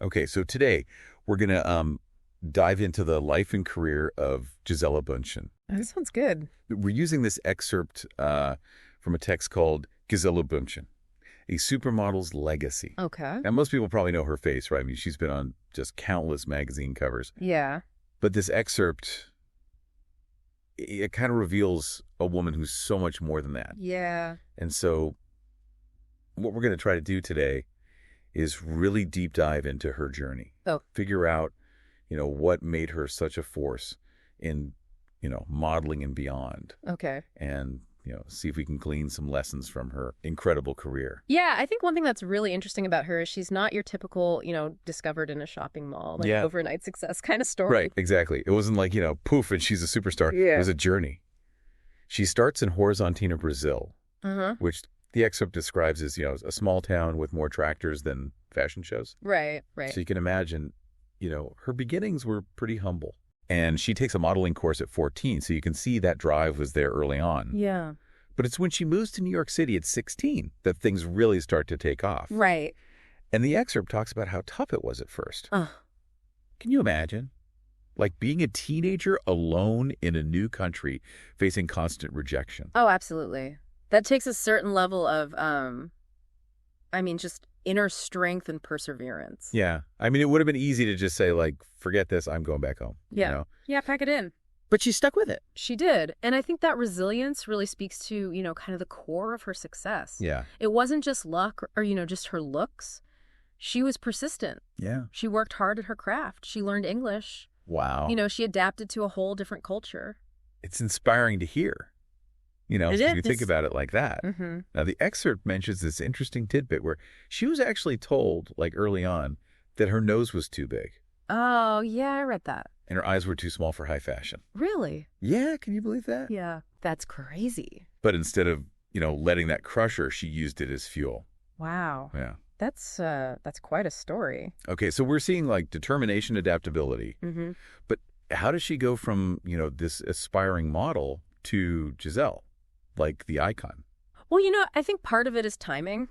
Okay, so today we're going to dive into the life and career of Gisele Bündchen. That sounds good. We're using this excerpt from a text called Gisele Bündchen, a supermodel's legacy. Okay. Now, most people probably know her face, right? I mean, she's been on just countless magazine covers. Yeah. But this excerpt, it kind of reveals a woman who's so much more than that. Yeah. And so what we're going to try to do today is really deep dive into her journey. Oh. Figure out, what made her such a force in, modeling and beyond. Okay. And, see if we can glean some lessons from her incredible career. Yeah, I think one thing that's really interesting about her is she's not your typical, discovered in a shopping mall, like overnight success kind of story. Right, exactly. It wasn't like, poof, and she's a superstar. Yeah. It was a journey. She starts in Horizontina, Brazil, which the excerpt describes as, a small town with more tractors than fashion shows. Right, right. So you can imagine, her beginnings were pretty humble. And she takes a modeling course at 14, so you can see that drive was there early on. Yeah. But it's when she moves to New York City at 16 that things really start to take off. Right. And the excerpt talks about how tough it was at first. Can you imagine? Like being a teenager alone in a new country, facing constant rejection. Oh, absolutely. That takes a certain level of, just inner strength and perseverance. Yeah. I mean, it would have been easy to just say, like, forget this, I'm going back home. Yeah. Yeah, pack it in. But she stuck with it. She did. And I think that resilience really speaks to, kind of the core of her success. Yeah. It wasn't just luck or, just her looks. She was persistent. Yeah. She worked hard at her craft. She learned English. Wow. She adapted to a whole different culture. It's inspiring to hear. If you think about it like that. Mm-hmm. Now, the excerpt mentions this interesting tidbit where she was actually told, like early on, that her nose was too big. Oh, yeah, I read that. And her eyes were too small for high fashion. Really? Yeah, can you believe that? Yeah, that's crazy. But instead of, letting that crush her, she used it as fuel. Wow. Yeah. That's quite a story. Okay, so we're seeing like determination, adaptability. Mm-hmm. But how does she go from, this aspiring model to Gisele, like the icon? Well, I think part of it is timing.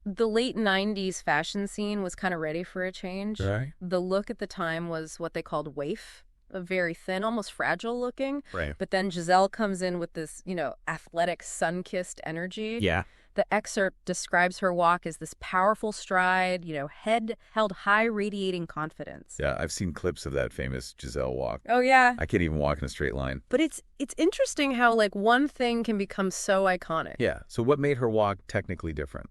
The late 90s fashion scene was kind of ready for a change. Right. The look at the time was what they called waif, a very thin, almost fragile looking. Right. But then Gisele comes in with this, athletic, sun-kissed energy. Yeah. The excerpt describes her walk as this powerful stride, head held high, radiating confidence. Yeah, I've seen clips of that famous Gisele walk. Oh, yeah. I can't even walk in a straight line. But it's interesting how, like, one thing can become so iconic. Yeah, so what made her walk technically different?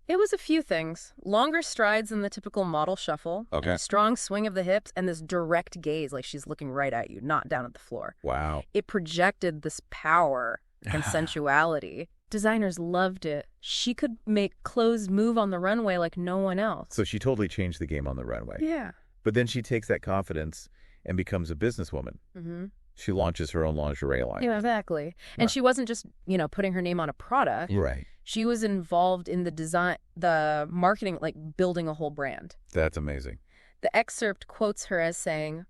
It was a few things. Longer strides than the typical model shuffle. Okay. A strong swing of the hips, and this direct gaze, like she's looking right at you, not down at the floor. Wow. It projected this power and sensuality. Designers loved it. She could make clothes move on the runway like no one else. So she totally changed the game on the runway. Yeah. But then she takes that confidence and becomes a businesswoman. Mm-hmm. She launches her own lingerie line. Yeah, exactly. And she wasn't just, putting her name on a product. Right. She was involved in the design, the marketing, like building a whole brand. That's amazing. The excerpt quotes her as saying,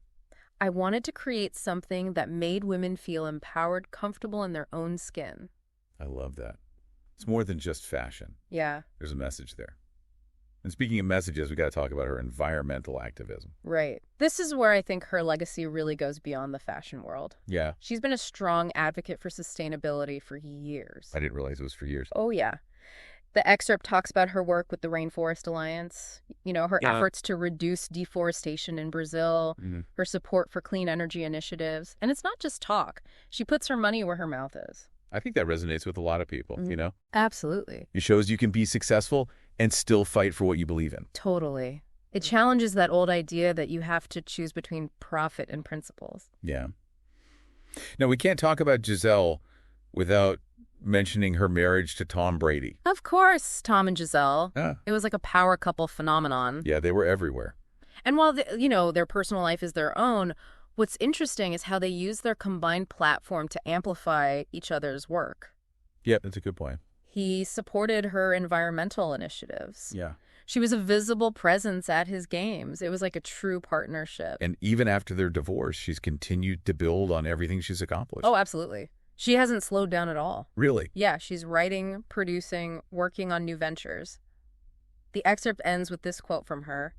"I wanted to create something that made women feel empowered, comfortable in their own skin." I love that. It's more than just fashion. Yeah. There's a message there. And speaking of messages, we got to talk about her environmental activism. Right. This is where I think her legacy really goes beyond the fashion world. Yeah. She's been a strong advocate for sustainability for years. I didn't realize it was for years. Oh, yeah. The excerpt talks about her work with the Rainforest Alliance, her efforts to reduce deforestation in Brazil, her support for clean energy initiatives. And it's not just talk. She puts her money where her mouth is. I think that resonates with a lot of people, Absolutely. It shows you can be successful and still fight for what you believe in. Totally. It challenges that old idea that you have to choose between profit and principles. Yeah. Now, we can't talk about Gisele without mentioning her marriage to Tom Brady. Of course, Tom and Gisele. Yeah. It was like a power couple phenomenon. Yeah, they were everywhere. And while, their personal life is their own, what's interesting is how they use their combined platform to amplify each other's work. Yeah, that's a good point. He supported her environmental initiatives. Yeah. She was a visible presence at his games. It was like a true partnership. And even after their divorce, she's continued to build on everything she's accomplished. Oh, absolutely. She hasn't slowed down at all. Really? Yeah, she's writing, producing, working on new ventures. The excerpt ends with this quote from her.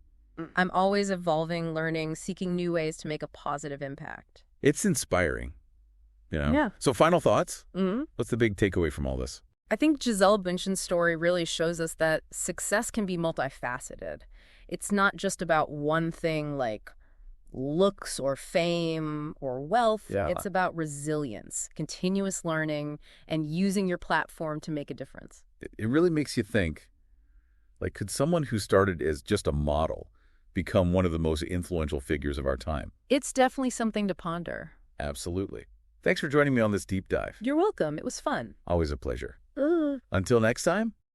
I'm always evolving, learning, seeking new ways to make a positive impact. It's inspiring, you know? Yeah. So final thoughts? What's the big takeaway from all this? I think Gisele Bündchen's story really shows us that success can be multifaceted. It's not just about one thing like looks or fame or wealth. Yeah. It's about resilience, continuous learning, and using your platform to make a difference. It really makes you think, like, could someone who started as just a model become one of the most influential figures of our time? It's definitely something to ponder. Absolutely. Thanks for joining me on this deep dive. You're welcome. It was fun. Always a pleasure. Until next time.